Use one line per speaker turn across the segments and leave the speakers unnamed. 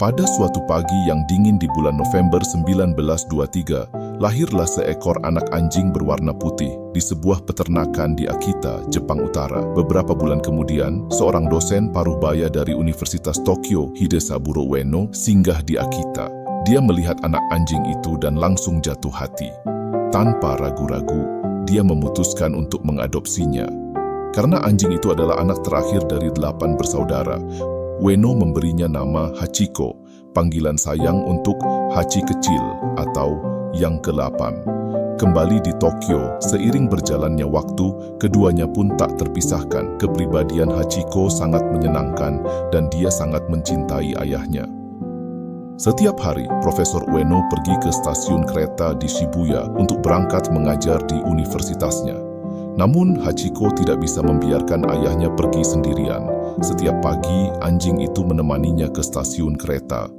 Pada suatu pagi yang dingin di bulan November 1923, lahirlah seekor anak anjing berwarna putih di sebuah peternakan di Akita, Jepang Utara. Beberapa bulan kemudian, seorang dosen paruh baya dari Universitas Tokyo, Hidesaburo Ueno, singgah di Akita. Dia melihat anak anjing itu dan langsung jatuh hati. Tanpa ragu-ragu, dia memutuskan untuk mengadopsinya. Karena anjing itu adalah anak terakhir dari 8 bersaudara, Ueno memberinya nama Hachiko, panggilan sayang untuk Hachi kecil atau yang ke-8. Kembali di Tokyo, seiring berjalannya waktu, keduanya pun tak terpisahkan. Kepribadian Hachiko sangat menyenangkan dan dia sangat mencintai ayahnya. Setiap hari, Profesor Ueno pergi ke stasiun kereta di Shibuya untuk berangkat mengajar di universitasnya. Namun, Hachiko tidak bisa membiarkan ayahnya pergi sendirian. Setiap pagi, anjing itu menemaninya ke stasiun kereta.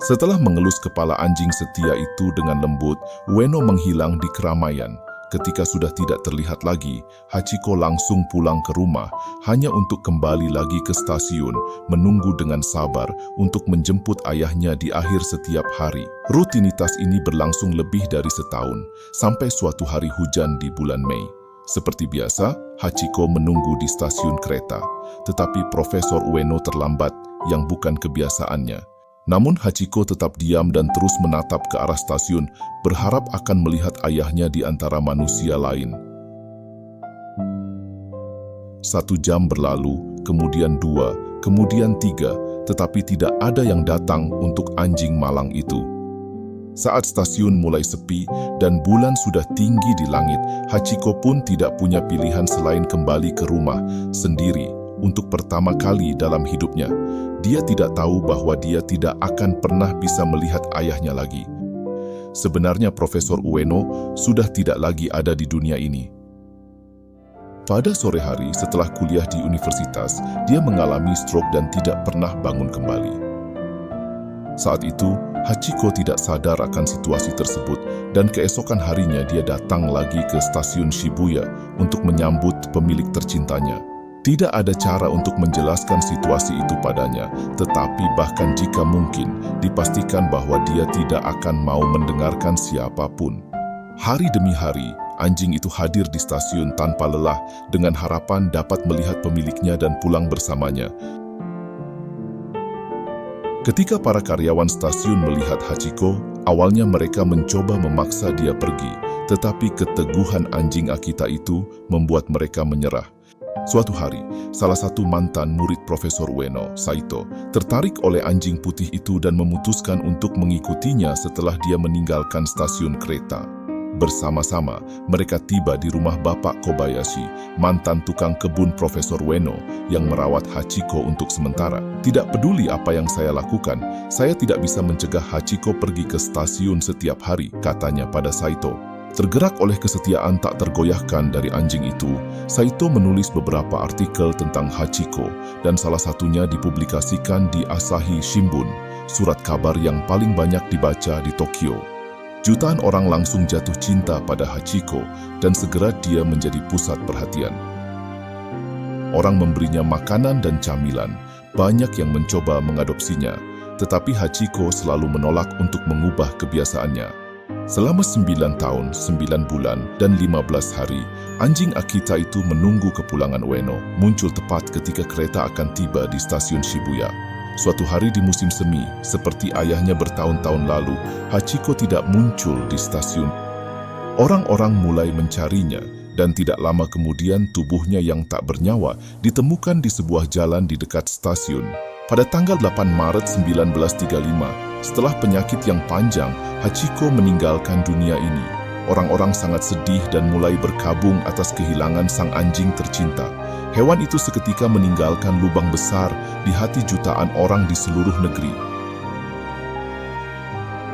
Setelah mengelus kepala anjing setia itu dengan lembut, Ueno menghilang di keramaian. Ketika sudah tidak terlihat lagi, Hachiko langsung pulang ke rumah, hanya untuk kembali lagi ke stasiun, menunggu dengan sabar untuk menjemput ayahnya di akhir setiap hari. Rutinitas ini berlangsung lebih dari setahun, sampai suatu hari hujan di bulan Mei. Seperti biasa, Hachiko menunggu di stasiun kereta, tetapi Profesor Ueno terlambat, yang bukan kebiasaannya. Namun Hachiko tetap diam dan terus menatap ke arah stasiun, berharap akan melihat ayahnya di antara manusia lain. 1 jam berlalu, kemudian 2, kemudian 3, tetapi tidak ada yang datang untuk anjing malang itu. Saat stasiun mulai sepi dan bulan sudah tinggi di langit, Hachiko pun tidak punya pilihan selain kembali ke rumah sendiri untuk pertama kali dalam hidupnya. Dia tidak tahu bahwa dia tidak akan pernah bisa melihat ayahnya lagi. Sebenarnya Profesor Ueno sudah tidak lagi ada di dunia ini. Pada sore hari setelah kuliah di universitas, dia mengalami stroke dan tidak pernah bangun kembali. Saat itu, Hachiko tidak sadar akan situasi tersebut dan keesokan harinya dia datang lagi ke stasiun Shibuya untuk menyambut pemilik tercintanya. Tidak ada cara untuk menjelaskan situasi itu padanya, tetapi bahkan jika mungkin, dipastikan bahwa dia tidak akan mau mendengarkan siapapun. Hari demi hari, anjing itu hadir di stasiun tanpa lelah dengan harapan dapat melihat pemiliknya dan pulang bersamanya. Ketika para karyawan stasiun melihat Hachiko, awalnya mereka mencoba memaksa dia pergi, tetapi keteguhan anjing Akita itu membuat mereka menyerah. Suatu hari, salah satu mantan murid Profesor Ueno, Saito, tertarik oleh anjing putih itu dan memutuskan untuk mengikutinya setelah dia meninggalkan stasiun kereta. Bersama-sama, mereka tiba di rumah Bapak Kobayashi, mantan tukang kebun Profesor Ueno, yang merawat Hachiko untuk sementara. Tidak peduli apa yang saya lakukan, saya tidak bisa mencegah Hachiko pergi ke stasiun setiap hari, katanya pada Saito. Tergerak oleh kesetiaan tak tergoyahkan dari anjing itu, Saito menulis beberapa artikel tentang Hachiko, dan salah satunya dipublikasikan di Asahi Shimbun, surat kabar yang paling banyak dibaca di Tokyo. Jutaan orang langsung jatuh cinta pada Hachiko dan segera dia menjadi pusat perhatian. Orang memberinya makanan dan camilan, banyak yang mencoba mengadopsinya, tetapi Hachiko selalu menolak untuk mengubah kebiasaannya. Selama 9 tahun, 9 bulan, dan 15 hari, anjing Akita itu menunggu kepulangan Ueno, muncul tepat ketika kereta akan tiba di stasiun Shibuya. Suatu hari di musim semi, seperti ayahnya bertahun-tahun lalu, Hachiko tidak muncul di stasiun. Orang-orang mulai mencarinya, dan tidak lama kemudian tubuhnya yang tak bernyawa ditemukan di sebuah jalan di dekat stasiun. Pada tanggal 8 Maret 1935, setelah penyakit yang panjang, Hachiko meninggalkan dunia ini. Orang-orang sangat sedih dan mulai berkabung atas kehilangan sang anjing tercinta. Hewan itu seketika meninggalkan lubang besar di hati jutaan orang di seluruh negeri.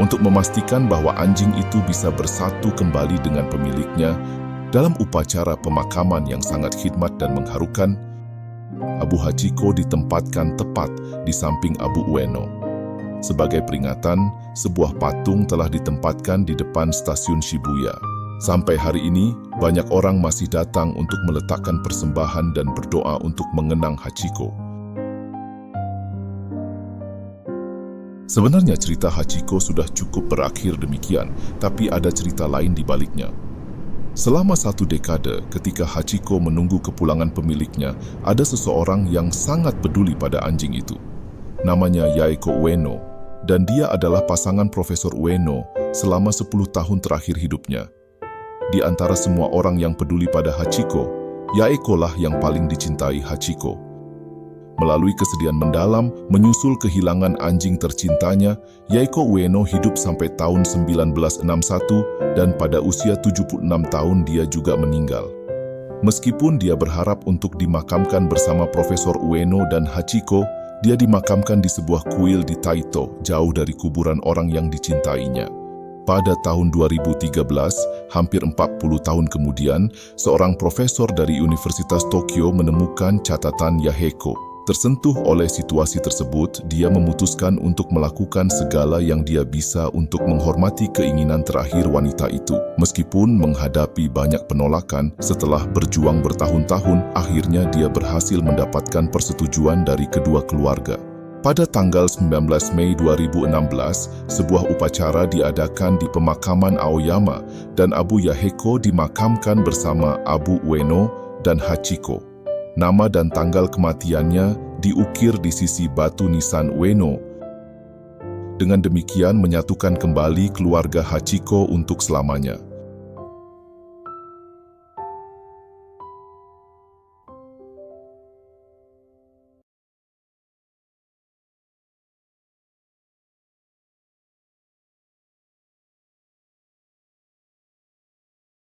Untuk memastikan bahwa anjing itu bisa bersatu kembali dengan pemiliknya, dalam upacara pemakaman yang sangat khidmat dan mengharukan, Abu Hachiko ditempatkan tepat di samping Abu Ueno. Sebagai peringatan, sebuah patung telah ditempatkan di depan stasiun Shibuya. Sampai hari ini, banyak orang masih datang untuk meletakkan persembahan dan berdoa untuk mengenang Hachiko. Sebenarnya cerita Hachiko sudah cukup berakhir demikian, tapi ada cerita lain di baliknya. Selama 1 dekade ketika Hachiko menunggu kepulangan pemiliknya, ada seseorang yang sangat peduli pada anjing itu. Namanya Yaeko Ueno, dan dia adalah pasangan Profesor Ueno selama 10 tahun terakhir hidupnya. Di antara semua orang yang peduli pada Hachiko, Yaeko lah yang paling dicintai Hachiko. Melalui kesedihan mendalam, menyusul kehilangan anjing tercintanya, Yaeko Ueno hidup sampai tahun 1961 dan pada usia 76 tahun dia juga meninggal. Meskipun dia berharap untuk dimakamkan bersama Profesor Ueno dan Hachiko, dia dimakamkan di sebuah kuil di Taito, jauh dari kuburan orang yang dicintainya. Pada tahun 2013, hampir 40 tahun kemudian, seorang profesor dari Universitas Tokyo menemukan catatan Yaeko. Tersentuh oleh situasi tersebut, dia memutuskan untuk melakukan segala yang dia bisa untuk menghormati keinginan terakhir wanita itu. Meskipun menghadapi banyak penolakan, setelah berjuang bertahun-tahun, akhirnya dia berhasil mendapatkan persetujuan dari kedua keluarga. Pada tanggal 19 Mei 2016, sebuah upacara diadakan di pemakaman Aoyama dan Abu Yaeko dimakamkan bersama Abu Ueno dan Hachiko. Nama dan tanggal kematiannya diukir di sisi batu nisan Ueno. Dengan demikian menyatukan kembali keluarga Hachiko untuk selamanya.